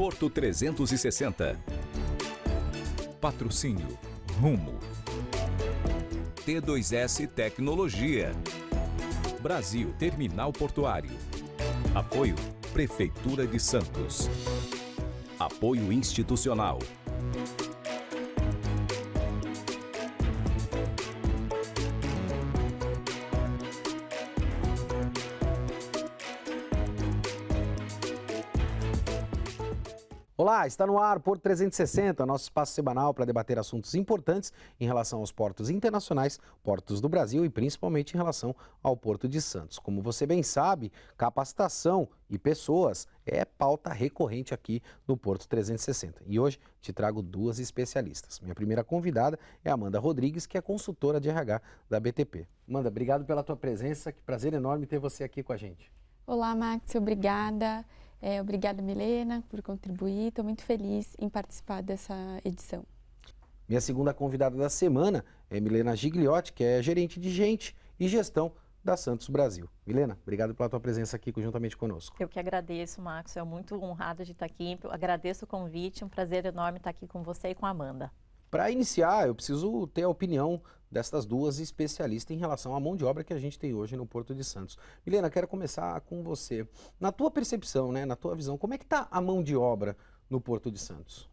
Porto 360. Patrocínio Rumo. T2S Tecnologia. Brasil Terminal Portuário. Apoio Prefeitura de Santos. Apoio institucional. Olá, está no ar Porto 360, nosso espaço semanal para debater assuntos importantes em relação aos portos internacionais, portos do Brasil e principalmente em relação ao Porto de Santos. Como você bem sabe, capacitação e pessoas é pauta recorrente aqui no Porto 360. E hoje te trago duas especialistas. Minha primeira convidada é a Amanda Rodrigues, que é consultora de RH da BTP. Amanda, obrigado pela tua presença, que prazer enorme ter você aqui com a gente. Olá, Max, obrigada. Obrigada, Milena, por contribuir. Estou muito feliz em participar dessa edição. Minha segunda convidada da semana é Milena Gigliotti, que é gerente de gente e gestão da Santos Brasil. Milena, obrigado pela tua presença aqui juntamente conosco. Eu que agradeço, Max. Eu muito honrada de estar aqui. Eu agradeço o convite. Um prazer enorme estar aqui com você e com a Amanda. Para iniciar, eu preciso ter a opinião destas duas especialistas em relação à mão de obra que a gente tem hoje no Porto de Santos. Milena, quero começar com você. Na tua percepção, na tua visão, como é que está a mão de obra no Porto de Santos?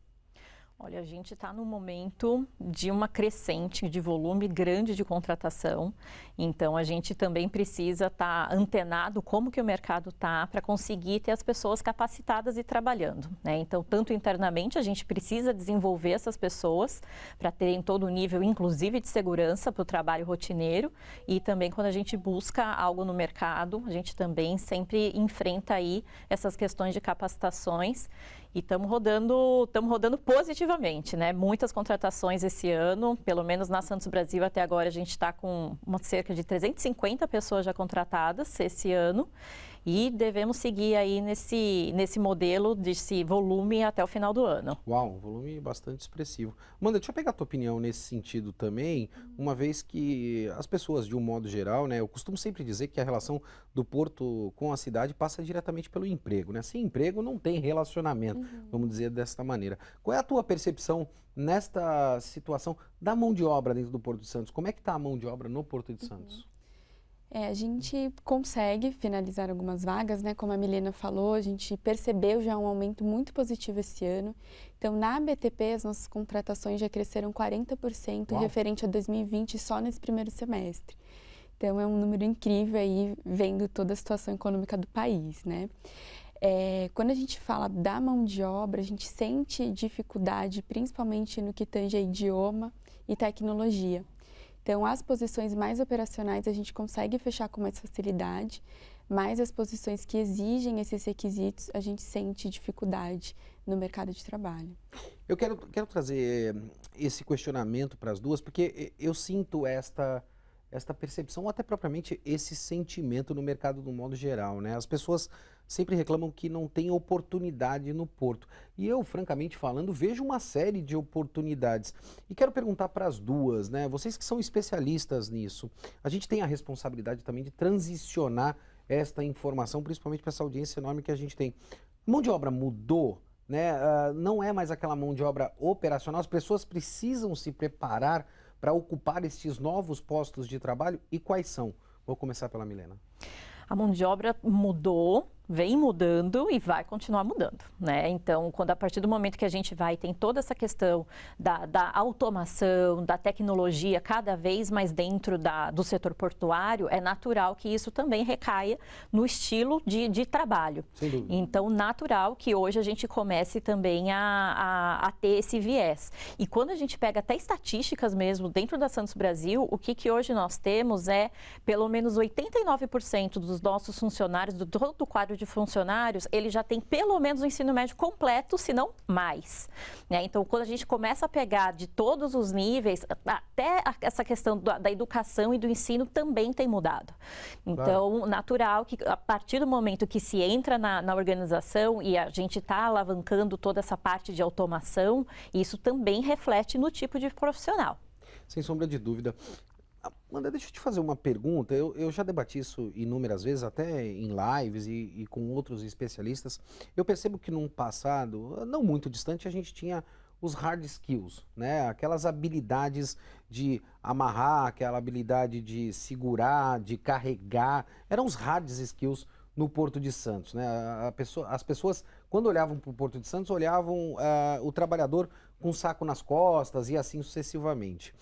Olha, a gente está no momento de uma crescente de volume grande de contratação, então a gente também precisa estar antenado como que o mercado está para conseguir ter as pessoas capacitadas e trabalhando, né? Então, tanto internamente a gente precisa desenvolver essas pessoas para terem todo o nível, inclusive de segurança para o trabalho rotineiro, e também quando a gente busca algo no mercado, a gente também sempre enfrenta aí essas questões de capacitações. E estamos rodando positivamente, né? Muitas contratações esse ano, pelo menos na Santos Brasil até agora a gente está com cerca de 350 pessoas já contratadas esse ano e devemos seguir aí nesse modelo desse volume até o final do ano. Uau, um volume bastante expressivo. Amanda, deixa eu pegar a tua opinião nesse sentido também, uma vez que as pessoas, de um modo geral, eu costumo sempre dizer que a relação do porto com a cidade passa diretamente pelo emprego, né? Sem emprego não tem relacionamento, vamos dizer desta maneira. Qual é a tua percepção nesta situação da mão de obra dentro do Porto de Santos? Como é que está a mão de obra no Porto de Santos? A gente consegue finalizar algumas vagas, né? Como a Milena falou, a gente percebeu já um aumento muito positivo esse ano. Então, na BTP, as nossas contratações já cresceram 40% referente a 2020 só nesse primeiro semestre. Então, é um número incrível aí, vendo toda a situação econômica do país, né? Quando a gente fala da mão de obra, a gente sente dificuldade, principalmente no que tange a idioma e tecnologia. Então, as posições mais operacionais a gente consegue fechar com mais facilidade, mas as posições que exigem esses requisitos, a gente sente dificuldade no mercado de trabalho. Eu quero trazer esse questionamento para as duas, porque eu sinto esta percepção, ou até propriamente esse sentimento no mercado do modo geral, né? As pessoas sempre reclamam que não tem oportunidade no Porto. E eu, francamente falando, vejo uma série de oportunidades. E quero perguntar para as duas, né? Vocês que são especialistas nisso, a gente tem a responsabilidade também de transicionar esta informação, principalmente para essa audiência enorme que a gente tem. Mão de obra mudou, né? Não é mais aquela mão de obra operacional, as pessoas precisam se preparar para ocupar esses novos postos de trabalho, e quais são? Vou começar pela Milena. A mão de obra mudou, vem mudando e vai continuar mudando, né? Então, a partir do momento que a gente tem toda essa questão da automação, da tecnologia cada vez mais dentro do setor portuário, é natural que isso também recaia no estilo de trabalho. Sem dúvida. Então, natural que hoje a gente comece também a ter esse viés. E quando a gente pega até estatísticas mesmo dentro da Santos Brasil, o que hoje nós temos é pelo menos 89% dos nossos funcionários, do todo o quadro de funcionários, ele já tem pelo menos o ensino médio completo, se não mais, né? Então, quando a gente começa a pegar de todos os níveis, até essa questão da educação e do ensino também tem mudado. Então, claro, natural que a partir do momento que se entra na organização e a gente está alavancando toda essa parte de automação, isso também reflete no tipo de profissional. Sem sombra de dúvida. Amanda, deixa eu te fazer uma pergunta. Eu já debati isso inúmeras vezes, até em lives e com outros especialistas. Eu percebo que num passado, não muito distante, a gente tinha os hard skills, né? Aquelas habilidades de amarrar, aquela habilidade de segurar, de carregar. Eram os hard skills no Porto de Santos, né? As pessoas, quando olhavam para o Porto de Santos, olhavam o trabalhador com um saco nas costas e assim sucessivamente.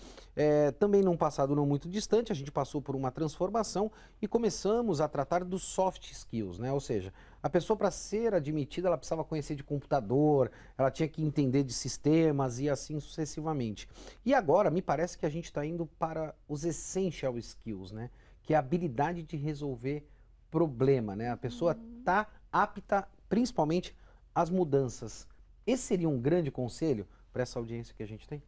Também num passado não muito distante, a gente passou por uma transformação e começamos a tratar dos soft skills, né? Ou seja, a pessoa, para ser admitida, ela precisava conhecer de computador, ela tinha que entender de sistemas e assim sucessivamente. E agora, me parece que a gente está indo para os essential skills, né? Que é a habilidade de resolver problema, né? A pessoa está apta, principalmente, às mudanças. Esse seria um grande conselho para essa audiência que a gente tem?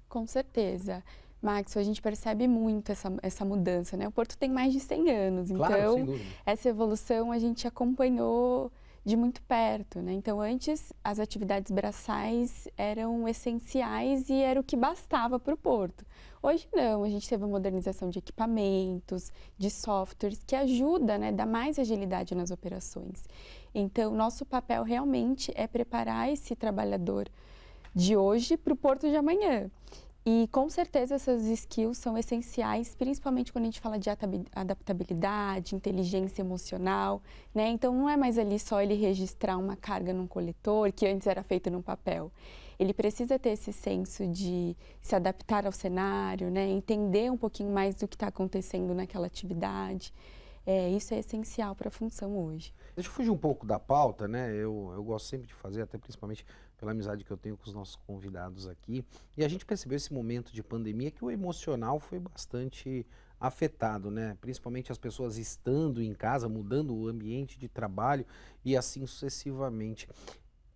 Com certeza. Max, a gente percebe muito essa mudança, né? O Porto tem mais de 100 anos, Claro, então sem dúvida. essa evolução a gente acompanhou de muito perto, né? Então antes as atividades braçais eram essenciais e era o que bastava para o Porto. Hoje não, a gente teve a modernização de equipamentos, de softwares que ajuda, né, dá mais agilidade nas operações. Então nosso papel realmente é preparar esse trabalhador de hoje para o Porto de amanhã. E com certeza essas skills são essenciais, principalmente quando a gente fala de adaptabilidade, inteligência emocional, né? Então não é mais ali só ele registrar uma carga num coletor, que antes era feito num papel. Ele precisa ter esse senso de se adaptar ao cenário, né? Entender um pouquinho mais do que está acontecendo naquela atividade. Isso é essencial para a função hoje. Deixa eu fugir um pouco da pauta, né? Eu gosto sempre de fazer, até principalmente pela amizade que eu tenho com os nossos convidados aqui. E a gente percebeu esse momento de pandemia que o emocional foi bastante afetado, né? Principalmente as pessoas estando em casa, mudando o ambiente de trabalho e assim sucessivamente.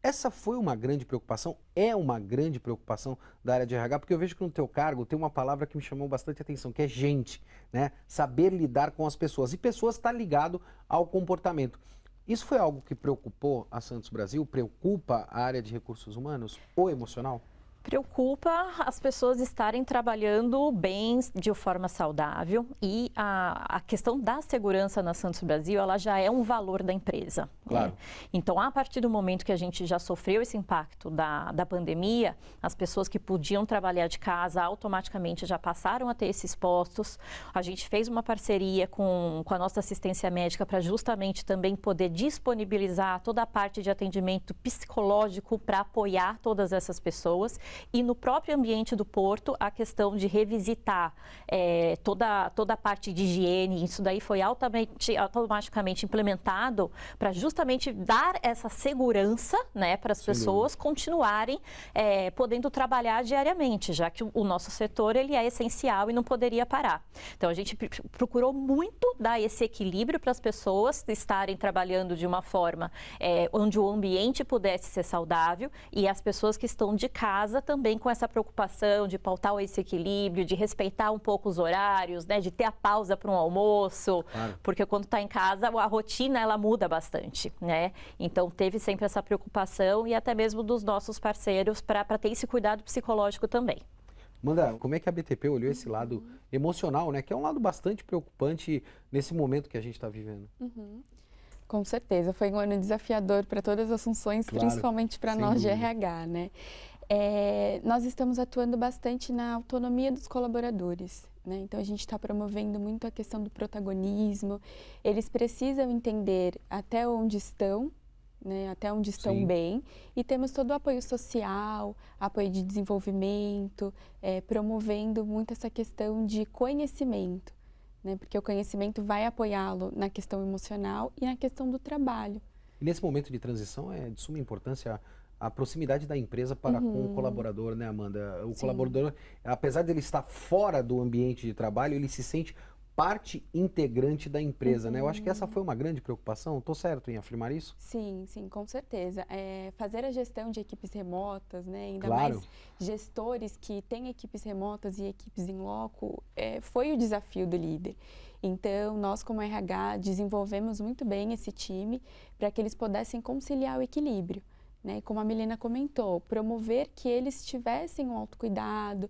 Essa foi uma grande preocupação, é uma grande preocupação da área de RH, porque eu vejo que no teu cargo tem uma palavra que me chamou bastante atenção, que é gente, né? Saber lidar com as pessoas. E pessoas está ligado ao comportamento. Isso foi algo que preocupou a Santos Brasil? Preocupa a área de recursos humanos ou emocional? Preocupa as pessoas estarem trabalhando bem, de forma saudável, e a questão da segurança na Santos Brasil, ela já é um valor da empresa. Claro. Né? Então, a partir do momento que a gente já sofreu esse impacto da pandemia, as pessoas que podiam trabalhar de casa automaticamente já passaram a ter esses postos. A gente fez uma parceria com a nossa assistência médica para justamente também poder disponibilizar toda a parte de atendimento psicológico para apoiar todas essas pessoas. E no próprio ambiente do Porto, a questão de revisitar toda a parte de higiene, isso daí foi automaticamente implementado para justamente dar essa segurança, né, para as pessoas continuarem podendo trabalhar diariamente, já que o nosso setor ele é essencial e não poderia parar. Então a gente procurou muito dar esse equilíbrio para as pessoas estarem trabalhando de uma forma onde o ambiente pudesse ser saudável e as pessoas que estão de casa também com essa preocupação de pautar esse equilíbrio, de respeitar um pouco os horários, né, de ter a pausa para um almoço, claro. Porque quando está em casa a rotina ela muda bastante, né? Então teve sempre essa preocupação e até mesmo dos nossos parceiros para ter esse cuidado psicológico também. Amanda, como é que a BTP olhou esse lado emocional, né? Que é um lado bastante preocupante nesse momento que a gente está vivendo. Com certeza, foi um ano desafiador para todas as funções, claro, principalmente para nós de RH, né? Nós estamos atuando bastante na autonomia dos colaboradores, né? Então a gente está promovendo muito a questão do protagonismo. Eles precisam entender até onde estão, né? Até onde estão Sim. bem, e temos todo o apoio social, apoio de desenvolvimento, promovendo muito essa questão de conhecimento, né? Porque o conhecimento vai apoiá-lo na questão emocional e na questão do trabalho. E nesse momento de transição é de suma importância a proximidade da empresa para com o colaborador, né, Amanda? O Sim. colaborador, apesar de ele estar fora do ambiente de trabalho, ele se sente parte integrante da empresa, né? Eu acho que essa foi uma grande preocupação. Estou certo em afirmar isso? Sim, sim, com certeza. Fazer a gestão de equipes remotas, né? Ainda claro. mais gestores que têm equipes remotas e equipes em loco, foi o desafio do líder. Então, nós como RH desenvolvemos muito bem esse time para que eles pudessem conciliar o equilíbrio. né? E como a Milena comentou, promover que eles tivessem um autocuidado,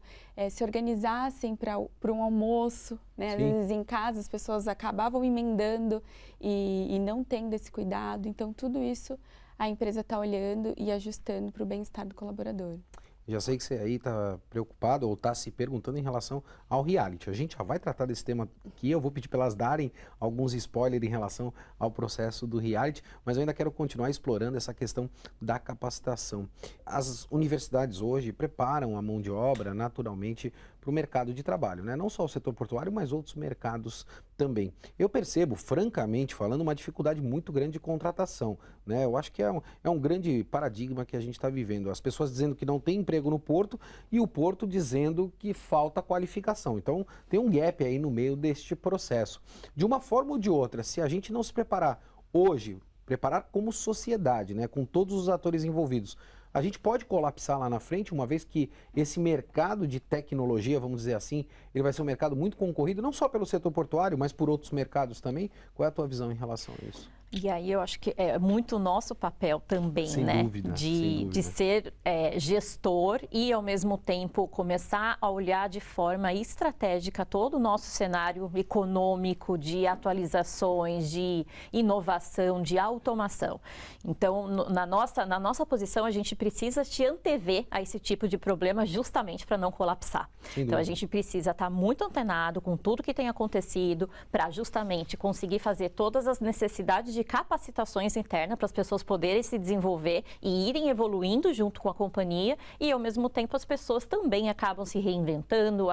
se organizassem para um almoço, né? Às vezes em casa as pessoas acabavam emendando e não tendo esse cuidado. Então, tudo isso a empresa está olhando e ajustando para o bem-estar do colaborador. Já sei que você aí está preocupado ou está se perguntando em relação ao reality. A gente já vai tratar desse tema aqui, eu vou pedir para elas darem alguns spoilers em relação ao processo do reality, mas eu ainda quero continuar explorando essa questão da capacitação. As universidades hoje preparam a mão de obra naturalmente para o mercado de trabalho, né? Não só o setor portuário, mas outros mercados também. Eu percebo, francamente falando, uma dificuldade muito grande de contratação, né? Eu acho que é um grande paradigma que a gente está vivendo. As pessoas dizendo que não tem emprego no porto e o porto dizendo que falta qualificação. Então, tem um gap aí no meio deste processo. De uma forma ou de outra, se a gente não se preparar hoje, preparar como sociedade, né? Com todos os atores envolvidos, a gente pode colapsar lá na frente, uma vez que esse mercado de tecnologia, vamos dizer assim, ele vai ser um mercado muito concorrido, não só pelo setor portuário, mas por outros mercados também. Qual é a tua visão em relação a isso? E aí eu acho que é muito nosso papel também, Sem né? dúvida. De ser gestor e, ao mesmo tempo, começar a olhar de forma estratégica todo o nosso cenário econômico de atualizações, de inovação, de automação. Então, na nossa posição, a gente precisa te antever a esse tipo de problema justamente para não colapsar. Então, a gente precisa estar muito antenado com tudo que tem acontecido para justamente conseguir fazer todas as necessidades de capacitações internas para as pessoas poderem se desenvolver e irem evoluindo junto com a companhia e, ao mesmo tempo, as pessoas também acabam se reinventando,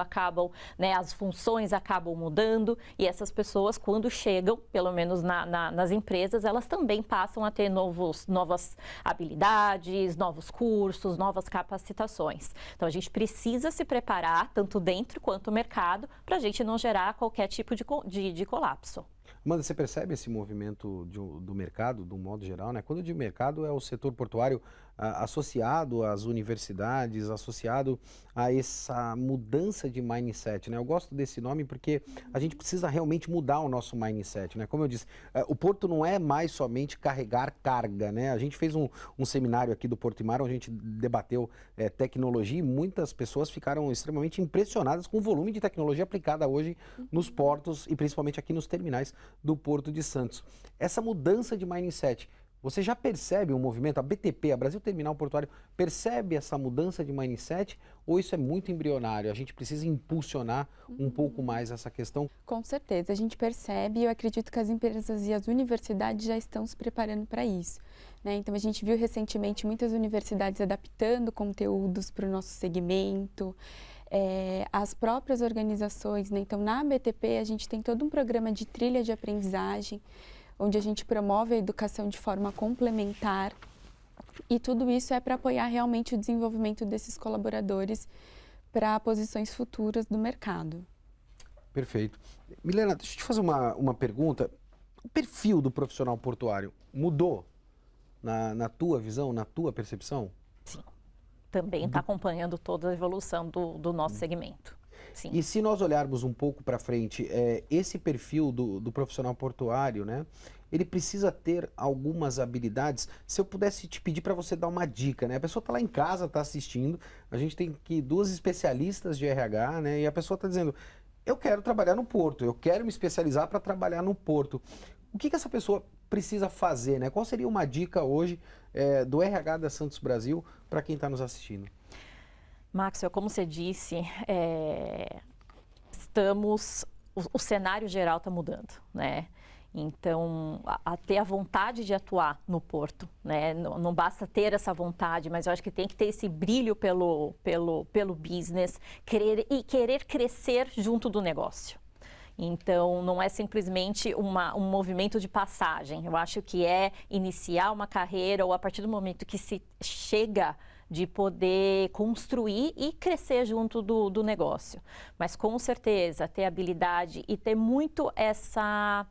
né, as funções acabam mudando e essas pessoas, quando chegam, pelo menos nas empresas, elas também passam a ter novas habilidades, novos cursos, novas capacitações. Então, a gente precisa se preparar, tanto dentro quanto no mercado, para a gente não gerar qualquer tipo de colapso. Amanda, você percebe esse movimento do mercado, do modo geral, né? Quando eu digo mercado, é o setor portuário associado às universidades, associado a essa mudança de mindset, né? Eu gosto desse nome porque a gente precisa realmente mudar o nosso mindset, né? Como eu disse, o porto não é mais somente carregar carga, né? A gente fez um seminário aqui do Porto e Mar, onde a gente debateu tecnologia e muitas pessoas ficaram extremamente impressionadas com o volume de tecnologia aplicada hoje nos portos e principalmente aqui nos terminais do Porto de Santos. Essa mudança de mindset, você já percebe um movimento, a BTP, a Brasil Terminal Portuário, percebe essa mudança de mindset ou isso é muito embrionário? A gente precisa impulsionar um pouco mais essa questão? Com certeza, a gente percebe e eu acredito que as empresas e as universidades já estão se preparando para isso, né? Então, a gente viu recentemente muitas universidades adaptando conteúdos para o nosso segmento, as próprias organizações, né? Então, na BTP, a gente tem todo um programa de trilha de aprendizagem, onde a gente promove a educação de forma complementar e tudo isso é para apoiar realmente o desenvolvimento desses colaboradores para posições futuras do mercado. Perfeito. Milena, deixa eu te fazer uma pergunta. O perfil do profissional portuário mudou na tua visão, na tua percepção? Sim. Também está acompanhando toda a evolução do nosso segmento. Sim. E se nós olharmos um pouco para frente, esse perfil do profissional portuário, né, ele precisa ter algumas habilidades. Se eu pudesse te pedir para você dar uma dica, né, a pessoa está lá em casa, está assistindo, a gente tem aqui duas especialistas de RH, né, e a pessoa está dizendo, eu quero trabalhar no porto, eu quero me especializar para trabalhar no porto. O que essa pessoa precisa fazer, né? Qual seria uma dica hoje do RH da Santos Brasil para quem está nos assistindo? Maxwell, como você disse, o cenário geral está mudando, né? Então, ter a vontade de atuar no porto, né? Não basta ter essa vontade, mas eu acho que tem que ter esse brilho pelo business, querer crescer junto do negócio. Então, não é simplesmente um movimento de passagem. Eu acho que é iniciar uma carreira ou a partir do momento que se chega de poder construir e crescer junto do negócio. Mas, com certeza, ter habilidade e ter muito essa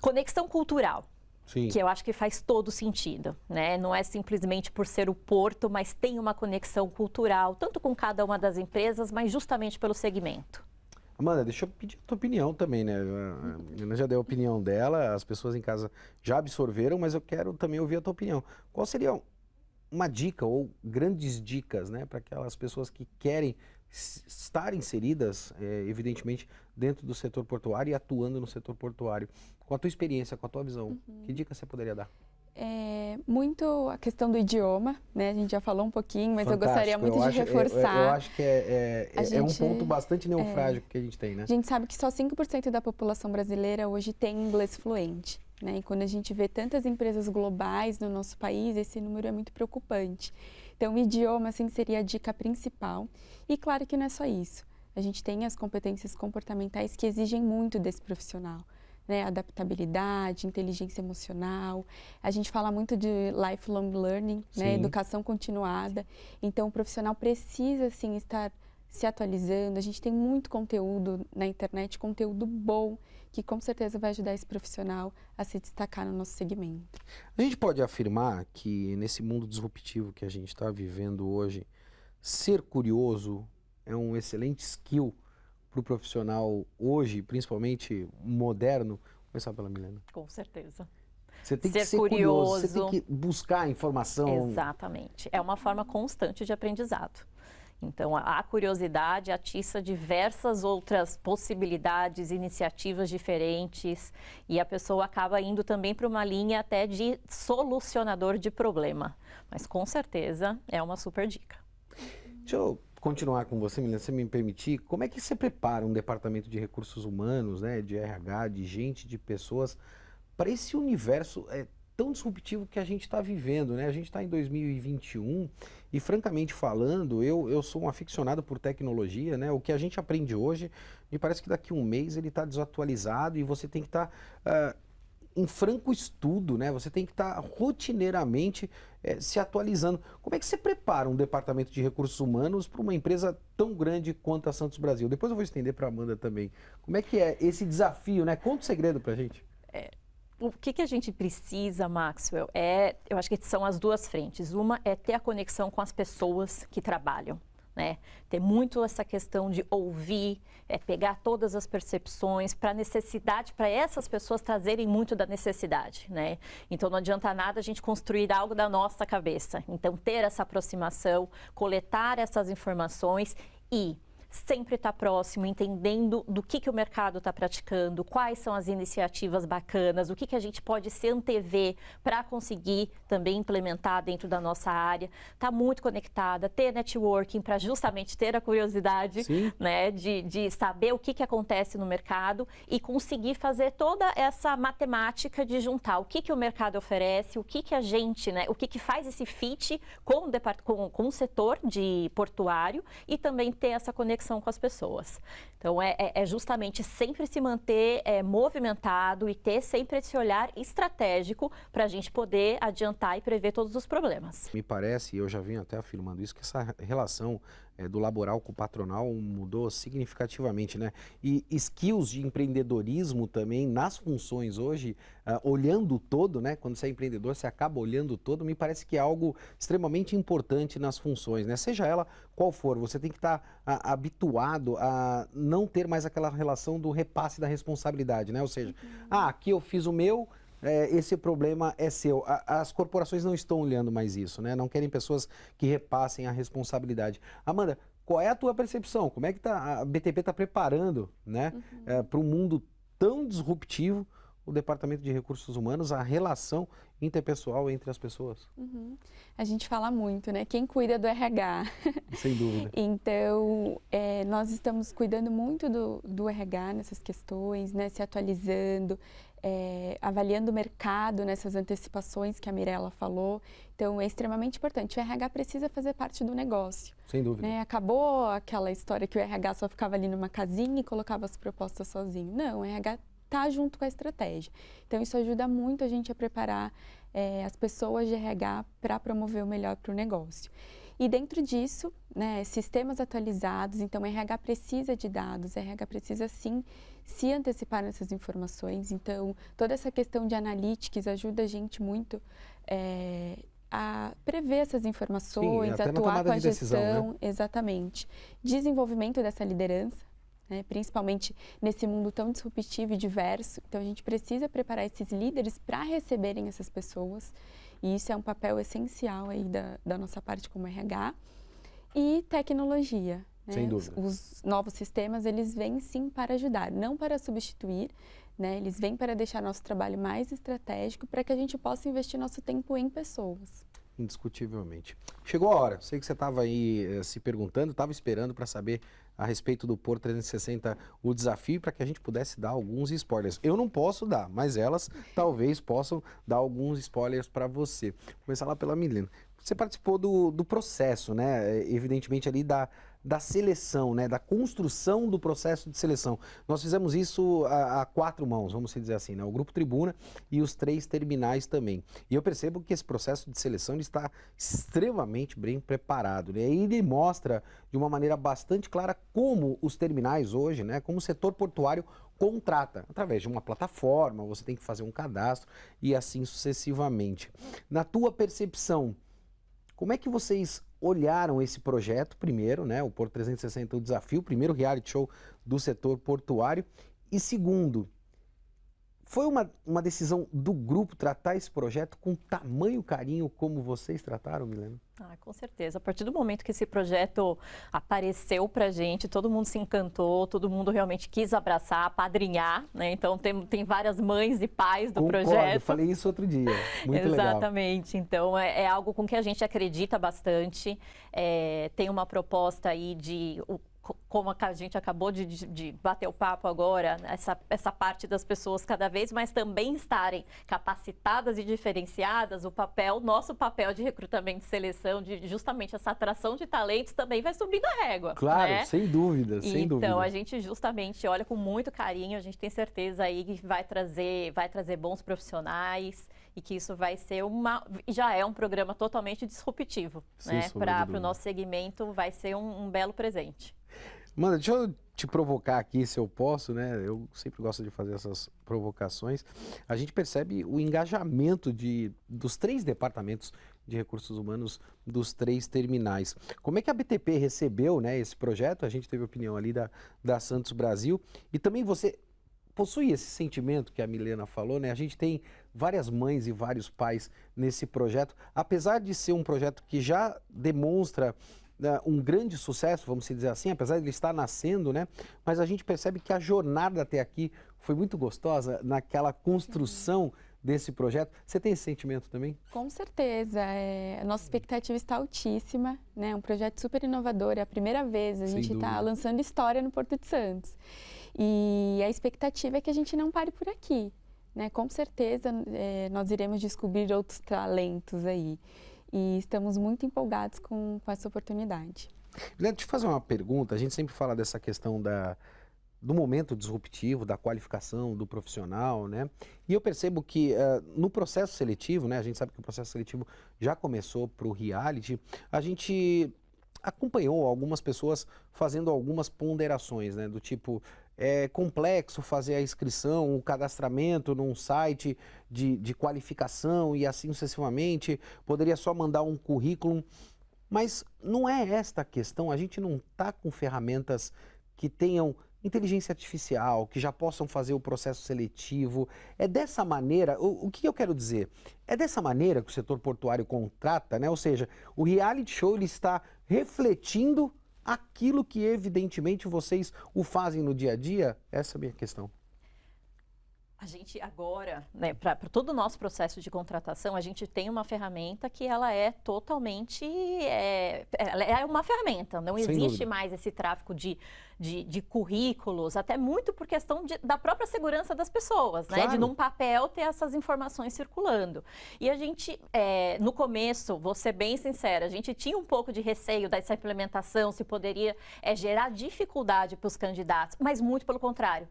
conexão cultural. Sim. Que eu acho que faz todo sentido, né? Não é simplesmente por ser o porto, mas tem uma conexão cultural, tanto com cada uma das empresas, mas justamente pelo segmento. Amanda, deixa eu pedir a tua opinião também, né? A Milena já deu a opinião dela, as pessoas em casa já absorveram, mas eu quero também ouvir a tua opinião. Qual seria uma dica ou grandes dicas, né, para aquelas pessoas que querem estar inseridas, evidentemente, dentro do setor portuário e atuando no setor portuário. Com a tua experiência, com a tua visão, que dica você poderia dar? Muito a questão do idioma, né? A gente já falou um pouquinho, mas Fantástico. Eu gostaria muito de reforçar. Eu acho que é um ponto bastante neofrágico que a gente tem, né? A gente sabe que só 5% da população brasileira hoje tem inglês fluente, né? E quando a gente vê tantas empresas globais no nosso país, esse número é muito preocupante. Então, o idioma, assim, seria a dica principal. E claro que não é só isso. A gente tem as competências comportamentais que exigem muito desse profissional. Né, adaptabilidade, inteligência emocional. A gente fala muito de lifelong learning, né, educação continuada. Então, o profissional precisa, sim, estar se atualizando. A gente tem muito conteúdo na internet, conteúdo bom, que com certeza vai ajudar esse profissional a se destacar no nosso segmento. A gente pode afirmar que nesse mundo disruptivo que a gente está vivendo hoje, ser curioso é um excelente skill para o profissional hoje, principalmente moderno. Vou começar pela Milena. Com certeza. Você tem que ser curioso, você tem que buscar informação. Exatamente. É uma forma constante de aprendizado. Então, a curiosidade atiça diversas outras possibilidades, iniciativas diferentes, e a pessoa acaba indo também para uma linha até de solucionador de problema. Mas, com certeza, é uma super dica. Deixa eu continuar com você, Milena, se você me permitir. Como é que você prepara um departamento de recursos humanos, né, de RH, de gente, de pessoas, para esse universo tão disruptivo que a gente está vivendo, né? A gente está em 2021 e, francamente falando, eu sou um aficionado por tecnologia, né? O que a gente aprende hoje, me parece que daqui a um mês ele está desatualizado e você tem que estar em franco estudo, né? Você tem que estar rotineiramente se atualizando. Como é que você prepara um departamento de recursos humanos para uma empresa tão grande quanto a Santos Brasil? Depois eu vou estender para a Amanda também. Como é que é esse desafio, né? Conta o segredo para a gente. O que a gente precisa, Maxwell, eu acho que são as duas frentes. Uma é ter a conexão com as pessoas que trabalham, né? Ter muito essa questão de ouvir, pegar todas as percepções para necessidade, para essas pessoas trazerem muito da necessidade, né? Então, não adianta nada a gente construir algo da nossa cabeça. Então, ter essa aproximação, coletar essas informações e sempre estar próximo, entendendo do que o mercado está praticando, quais são as iniciativas bacanas, o que a gente pode se antever para conseguir também implementar dentro da nossa área. Está muito conectada, ter networking para justamente ter a curiosidade, né, de saber o que acontece no mercado e conseguir fazer toda essa matemática de juntar o que o mercado oferece, o que a gente, né, o que faz esse fit com o setor de portuário e também ter essa conexão com as pessoas. Então, é justamente sempre se manter movimentado e ter sempre esse olhar estratégico para a gente poder adiantar e prever todos os problemas. Me parece, e eu já venho até afirmando isso, que essa relação do laboral com o patronal mudou significativamente, né? E skills de empreendedorismo também nas funções hoje, olhando o todo, né? Quando você é empreendedor, você acaba olhando o todo, me parece que é algo extremamente importante nas funções, né? Seja ela qual for, você tem que estar habituado a não ter mais aquela relação do repasse da responsabilidade, né? Ou seja, aqui eu fiz o meu, esse problema é seu. As corporações não estão olhando mais isso, né? Não querem pessoas que repassem a responsabilidade. Amanda, qual é a tua percepção? Como é que a BTP está preparando, né, para um mundo tão disruptivo, o Departamento de Recursos Humanos, a relação interpessoal entre as pessoas? A gente fala muito, né? Quem cuida do RH? Sem dúvida. Então, nós estamos cuidando muito do RH nessas questões, né? Se atualizando, avaliando o mercado nessas antecipações que a Mirella falou. Então, é extremamente importante. O RH precisa fazer parte do negócio. Sem dúvida. Né? Acabou aquela história que o RH só ficava ali numa casinha e colocava as propostas sozinho. Não, o RH está junto com a estratégia. Então, isso ajuda muito a gente a preparar as pessoas de RH para promover o melhor para o negócio. E dentro disso, né, sistemas atualizados, então o RH precisa de dados, o RH precisa sim se antecipar nessas informações. Então, toda essa questão de analytics ajuda a gente muito a prever essas informações, sim, até atuar com a de decisão, gestão, né? Exatamente. Desenvolvimento dessa liderança, né? Principalmente nesse mundo tão disruptivo e diverso. Então, a gente precisa preparar esses líderes para receberem essas pessoas. E isso é um papel essencial aí da nossa parte como RH. E tecnologia. Né? Sem dúvida. Os novos sistemas, eles vêm sim para ajudar, não para substituir, né? Eles vêm para deixar nosso trabalho mais estratégico para que a gente possa investir nosso tempo em pessoas. Indiscutivelmente. Chegou a hora. Sei que você estava aí se perguntando, estava esperando para saber a respeito do Porto 360 o desafio, para que a gente pudesse dar alguns spoilers. Eu não posso dar, mas elas talvez possam dar alguns spoilers para você. Vou começar lá pela Milena. Você participou do processo, né? Evidentemente ali da seleção, né? Da construção do processo de seleção. Nós fizemos isso a 4 mãos, vamos dizer assim, né? O Grupo Tribuna e os 3 terminais também. E eu percebo que esse processo de seleção ele está extremamente bem preparado, né? E ele mostra de uma maneira bastante clara como os terminais hoje, né? Como o setor portuário contrata, através de uma plataforma, você tem que fazer um cadastro e assim sucessivamente. Na tua percepção, como é que vocês olharam esse projeto primeiro, né, o Porto 360, o desafio, primeiro reality show do setor portuário, e segundo, foi uma decisão do grupo tratar esse projeto com tamanho carinho como vocês trataram, Milena? Com certeza. A partir do momento que esse projeto apareceu pra gente, todo mundo se encantou, todo mundo realmente quis abraçar, apadrinhar, né? Então tem várias mães e pais do projeto. Eu falei isso outro dia. Muito legal. Exatamente. Então é algo com que a gente acredita bastante. Tem uma proposta aí como a gente acabou de bater o papo agora, essa parte das pessoas cada vez mais também estarem capacitadas e diferenciadas, nosso papel de recrutamento e seleção, de justamente essa atração de talentos também vai subindo a régua. Claro, né? Sem dúvida, sem dúvida. Então, a gente justamente olha com muito carinho, a gente tem certeza aí que vai trazer bons profissionais e que isso vai ser já é um programa totalmente disruptivo, né? Para o nosso segmento vai ser um belo presente. Mano, deixa eu te provocar aqui, se eu posso, né? Eu sempre gosto de fazer essas provocações. A gente percebe o engajamento dos 3 departamentos de recursos humanos dos 3 terminais. Como é que a BTP recebeu, né, esse projeto? A gente teve opinião ali da Santos Brasil. E também você possui esse sentimento que a Milena falou, né? A gente tem várias mães e vários pais nesse projeto. Apesar de ser um projeto que já demonstra um grande sucesso, vamos dizer assim, apesar de ele estar nascendo, né? Mas a gente percebe que a jornada até aqui foi muito gostosa naquela construção desse projeto. Você tem esse sentimento também? Com certeza. A nossa expectativa está altíssima, né? Um projeto super inovador. É a primeira vez a gente está lançando história no Porto de Santos. E a expectativa é que a gente não pare por aqui, né? Com certeza nós iremos descobrir outros talentos aí. E estamos muito empolgados com essa oportunidade. Deixa eu fazer uma pergunta. A gente sempre fala dessa questão do momento disruptivo, da qualificação do profissional, né? E eu percebo que no processo seletivo, né? A gente sabe que o processo seletivo já começou para o reality. A gente acompanhou algumas pessoas fazendo algumas ponderações, né? Do tipo, é complexo fazer a inscrição, o cadastramento num site de qualificação e assim sucessivamente, poderia só mandar um currículo, mas não é esta a questão, a gente não está com ferramentas que tenham inteligência artificial, que já possam fazer o processo seletivo. É dessa maneira, o que eu quero dizer? É dessa maneira que o setor portuário contrata, né? Ou seja, o reality show ele está refletindo aquilo que evidentemente vocês o fazem no dia a dia? Essa é a minha questão. A gente agora, né, para todo o nosso processo de contratação, a gente tem uma ferramenta que ela é totalmente, ela é uma ferramenta, não existe mais esse tráfico de currículos, até muito por questão da própria segurança das pessoas, né? De num papel ter essas informações circulando. E a gente, no começo, vou ser bem sincera, a gente tinha um pouco de receio dessa implementação, se poderia gerar dificuldade para os candidatos, mas muito pelo contrário.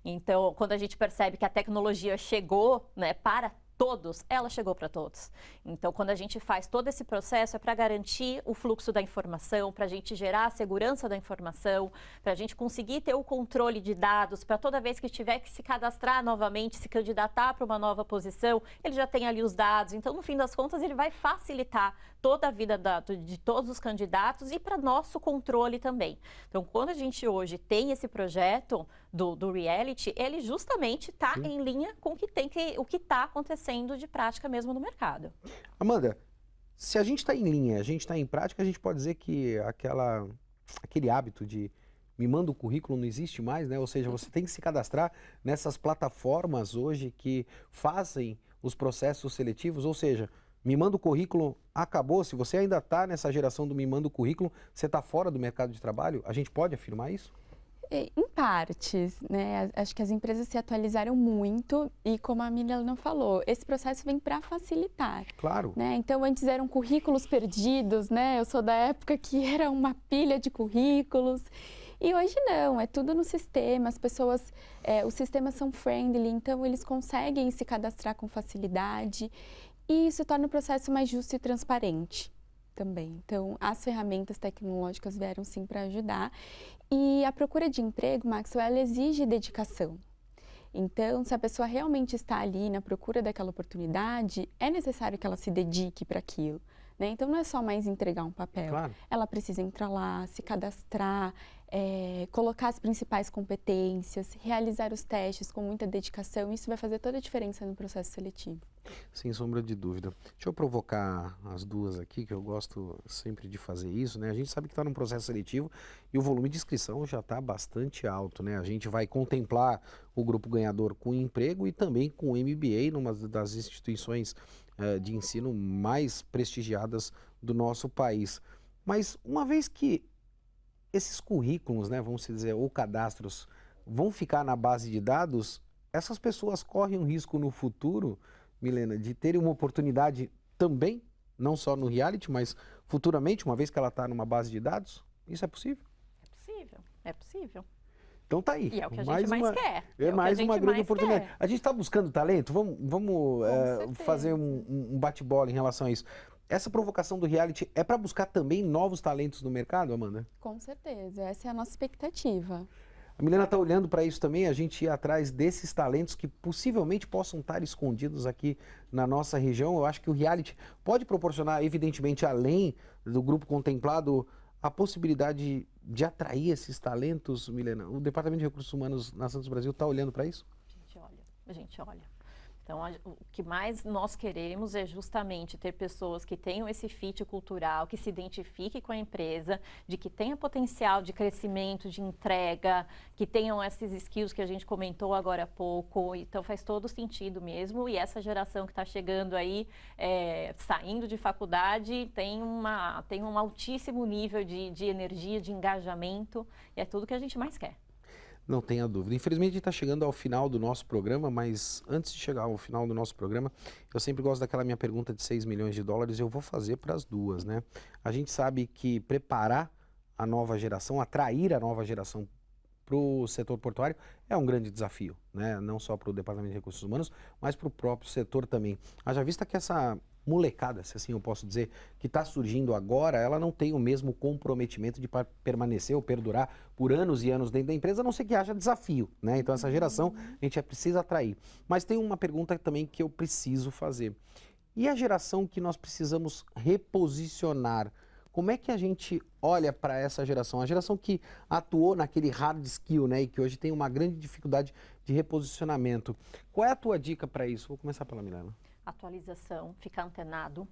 Então, quando a gente percebe que a tecnologia chegou, né, para todos, ela chegou para todos. Então, quando a gente faz todo esse processo, é para garantir o fluxo da informação, para a gente gerar a segurança da informação, para a gente conseguir ter o controle de dados, para toda vez que tiver que se cadastrar novamente, se candidatar para uma nova posição, ele já tem ali os dados. Então, no fim das contas, ele vai facilitar toda a vida de todos os candidatos e para nosso controle também. Então, quando a gente hoje tem esse projeto do Reality, ele justamente está em linha com o que está acontecendo de prática mesmo no mercado. Amanda, se a gente está em linha, a gente está em prática, a gente pode dizer que aquele hábito de me manda o currículo não existe mais, né? Ou seja, você tem que se cadastrar nessas plataformas hoje que fazem os processos seletivos, ou seja, me manda o currículo, acabou. Se você ainda está nessa geração do me manda o currículo, você está fora do mercado de trabalho? A gente pode afirmar isso? Em partes, né? Acho que as empresas se atualizaram muito e, como a Milena falou, esse processo vem para facilitar. Claro. Né? Então, antes eram currículos perdidos, né? Eu sou da época que era uma pilha de currículos. E hoje não, é tudo no sistema, as pessoas, os sistemas são friendly, então eles conseguem se cadastrar com facilidade e isso torna o processo mais justo e transparente também. Então, as ferramentas tecnológicas vieram sim para ajudar. E a procura de emprego, Maxwell, ela exige dedicação. Então, se a pessoa realmente está ali na procura daquela oportunidade, é necessário que ela se dedique para aquilo. Né? Então, não é só mais entregar um papel. Claro. Ela precisa entrar lá, se cadastrar, colocar as principais competências, realizar os testes com muita dedicação. Isso vai fazer toda a diferença no processo seletivo. Sem sombra de dúvida. Deixa eu provocar as duas aqui, que eu gosto sempre de fazer isso, né? A gente sabe que está num processo seletivo e o volume de inscrição já está bastante alto, né? A gente vai contemplar o grupo ganhador com emprego e também com o MBA, numa das instituições de ensino mais prestigiadas do nosso país. Mas uma vez que esses currículos, né, vamos dizer, ou cadastros, vão ficar na base de dados, essas pessoas correm um risco no futuro, Milena, de terem uma oportunidade também, não só no reality, mas futuramente, uma vez que ela está numa base de dados? Isso é possível? É possível, é possível. Então tá aí. E é o que a gente mais quer. É mais uma grande oportunidade. A gente está buscando talento? Vamos fazer um bate-bola em relação a isso. Essa provocação do reality é para buscar também novos talentos no mercado, Amanda? Com certeza, essa é a nossa expectativa. A Milena está olhando para isso também, a gente ir atrás desses talentos que possivelmente possam estar escondidos aqui na nossa região. Eu acho que o reality pode proporcionar, evidentemente, além do grupo contemplado, a possibilidade de atrair esses talentos, Milena. O Departamento de Recursos Humanos na Santos Brasil está olhando para isso? A gente olha. Então, o que mais nós queremos é justamente ter pessoas que tenham esse fit cultural, que se identifiquem com a empresa, de que tenha potencial de crescimento, de entrega, que tenham esses skills que a gente comentou agora há pouco. Então, faz todo sentido mesmo. E essa geração que está chegando aí, saindo de faculdade, tem um altíssimo nível de energia, de engajamento. E é tudo que a gente mais quer. Não tenha dúvida. Infelizmente, a gente está chegando ao final do nosso programa, mas antes de chegar ao final do nosso programa, eu sempre gosto daquela minha pergunta de 6 milhões de dólares, eu vou fazer para as duas, né? A gente sabe que preparar a nova geração, atrair a nova geração para o setor portuário é um grande desafio, né? Não só para o Departamento de Recursos Humanos, mas para o próprio setor também. Haja vista que essa molecada, se assim eu posso dizer, que está surgindo agora, ela não tem o mesmo comprometimento de permanecer ou perdurar por anos e anos dentro da empresa, a não ser que haja desafio, né? Então essa geração a gente precisa atrair. Mas tem uma pergunta também que eu preciso fazer. E a geração que nós precisamos reposicionar? Como é que a gente olha para essa geração? A geração que atuou naquele hard skill, né? E que hoje tem uma grande dificuldade de reposicionamento. Qual é a tua dica para isso? Vou começar pela Milena. Atualização, ficar antenado,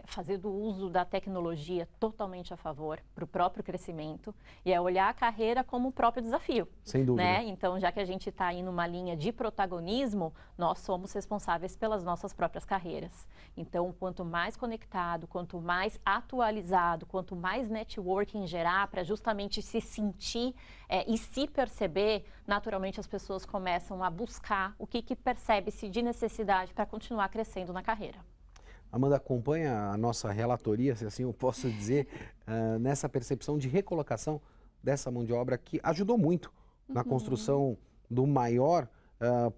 fazer do uso da tecnologia totalmente a favor para o próprio crescimento e olhar a carreira como o próprio desafio. Sem dúvida. Né? Então, já que a gente está aí numa linha de protagonismo, nós somos responsáveis pelas nossas próprias carreiras. Então, quanto mais conectado, quanto mais atualizado, quanto mais networking gerar para justamente se sentir e se perceber, naturalmente as pessoas começam a buscar o que percebe-se de necessidade para continuar crescendo na carreira. Amanda acompanha a nossa relatoria, se assim eu posso dizer, nessa percepção de recolocação dessa mão de obra que ajudou muito na construção do maior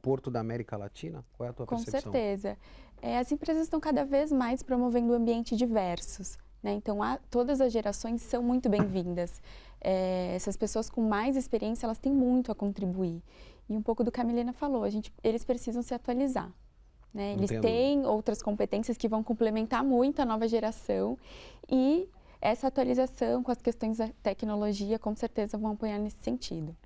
porto da América Latina? Qual é a tua percepção? Com certeza. As empresas estão cada vez mais promovendo um ambiente diversos, né? Então, todas as gerações são muito bem-vindas. Essas pessoas com mais experiência, elas têm muito a contribuir. E um pouco do que a Milena falou, eles precisam se atualizar, né? Eles têm outras competências que vão complementar muito a nova geração e essa atualização com as questões da tecnologia, com certeza, vão apoiar nesse sentido.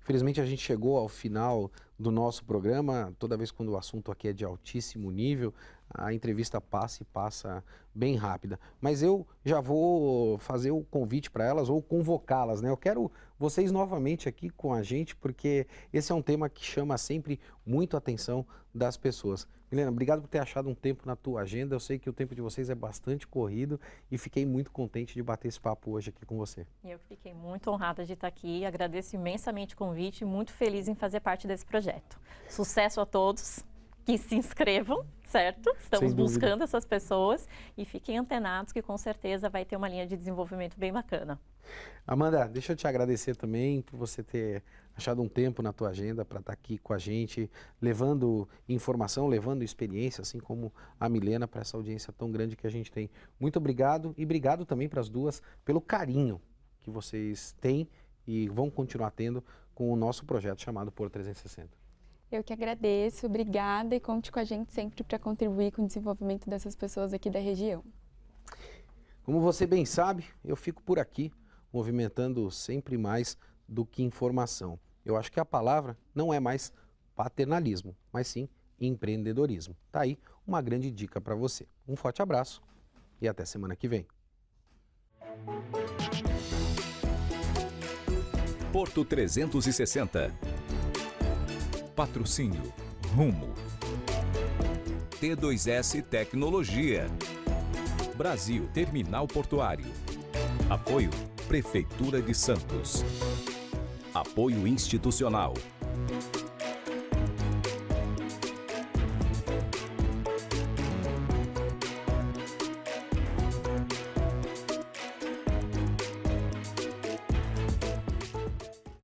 Infelizmente, a gente chegou ao final do nosso programa. Toda vez quando o assunto aqui é de altíssimo nível, a entrevista passa bem rápida. Mas eu já vou fazer o convite para elas ou convocá-las, né? Eu quero vocês novamente aqui com a gente, porque esse é um tema que chama sempre muito a atenção das pessoas. Milena, obrigado por ter achado um tempo na tua agenda. Eu sei que o tempo de vocês é bastante corrido e fiquei muito contente de bater esse papo hoje aqui com você. Eu fiquei muito honrada de estar aqui, agradeço imensamente o convite e muito feliz em fazer parte desse projeto. Sucesso a todos que se inscrevam, certo? Estamos buscando essas pessoas e fiquem antenados que com certeza vai ter uma linha de desenvolvimento bem bacana. Amanda, deixa eu te agradecer também por você ter achado um tempo na tua agenda para estar aqui com a gente, levando informação, levando experiência, assim como a Milena, para essa audiência tão grande que a gente tem. Muito obrigado e obrigado também para as duas pelo carinho que vocês têm e vão continuar tendo com o nosso projeto chamado Porto 360. Eu que agradeço, obrigada e conte com a gente sempre para contribuir com o desenvolvimento dessas pessoas aqui da região. Como você bem sabe, eu fico por aqui, movimentando sempre mais do que informação. Eu acho que a palavra não é mais paternalismo, mas sim empreendedorismo. Tá aí uma grande dica para você. Um forte abraço e até semana que vem. Porto 360. Patrocínio Rumo. T2S Tecnologia. Brasil Terminal Portuário. Apoio Prefeitura de Santos. Apoio institucional.